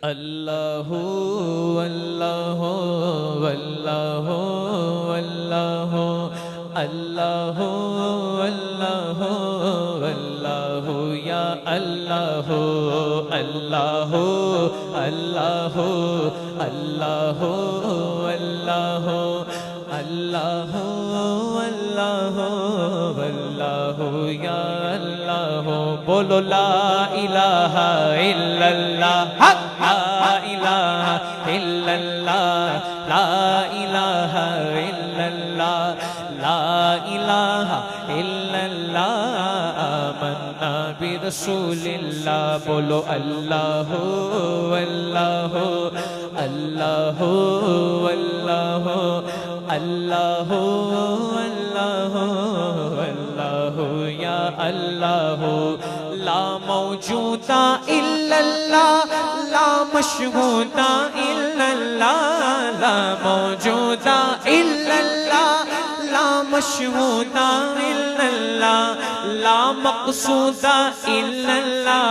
अल्लाहु अल्लाहु अल्लाहु अल्लाहु अल्लाहु अल्लाहु अल्लाहु या अल्लाहु अल्लाहु अल्लाहु अल्लाहु अल्लाहु अल्लाहु अल्लाहु अल्लाहु या अल्लाहु। बोलो ला इलाहा इल्लल्लाह, ला इलाहा इल्लल्लाह, ला इलाहा इल्लल्लाह, ला इलाहा इल्लल्लाह। आमन्ना बिरसूलिल्लाह। बोलो अल्लाहु अल्लाहु अल्लाहु अल्लाहु अल्लाहु अल्लाहु अल्लाहु या अल्लाहु। ला मौजूदा इल्लल्लाह, ला मशहूदा इल्लल्लाह, ला मौजूदा इल्लल्लाह, ला मशहूदा इल्लल्लाह, ला मक़सूदा इल्लल्लाह,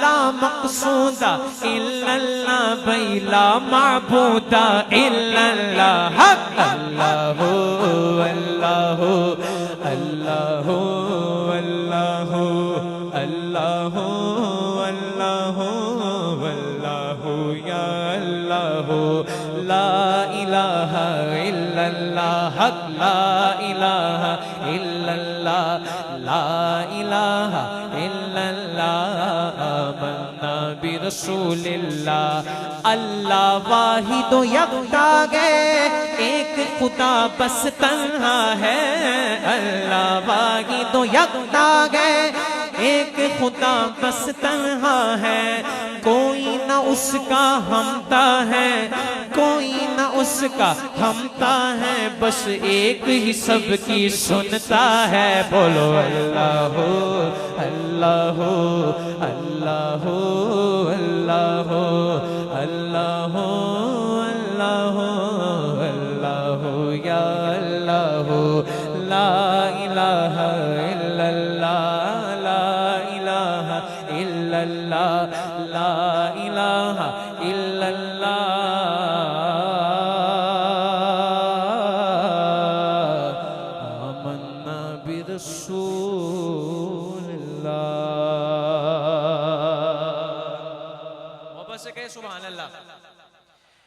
ला मक़सूदा इल्लल्लाह, भाई ला माबूदा इल्लल्लाह। अल्लाहु अल्लाहु अल्लाहु अल्लाहु अल्लाहु अल्लाहु अल्लाहु या अल्लाहु। ला इलाहा इल्लल्लाह, ला इलाहा इल्लल्लाह, ला इलाहा इल्लल्लाह। आमन्ना बिरसूलिल्लाह। अल्लाह वाहिद यकता है, एक खुदा बस तन्हा है। अल्लाह वाहिद यकता है, एक खुदा बस तन्हा है। कोई न उसका हमता है, कोई न उसका हमता है, बस एक ही सबकी सुनता है। बोलो अल्लाहु अल्लाहु अल्लाहु अल्लाहु अल्लाहु अल्लाहु अल्लाहु या अल्लाहु। ला इलाहा इल्लल्लाह, ला इलाहा इल्लल्लाह, ला इलाहा इल्लल्लाह। आमन्ना बिरसूलिल्लाह। मोहब्बत से कहे सुभान अल्लाह।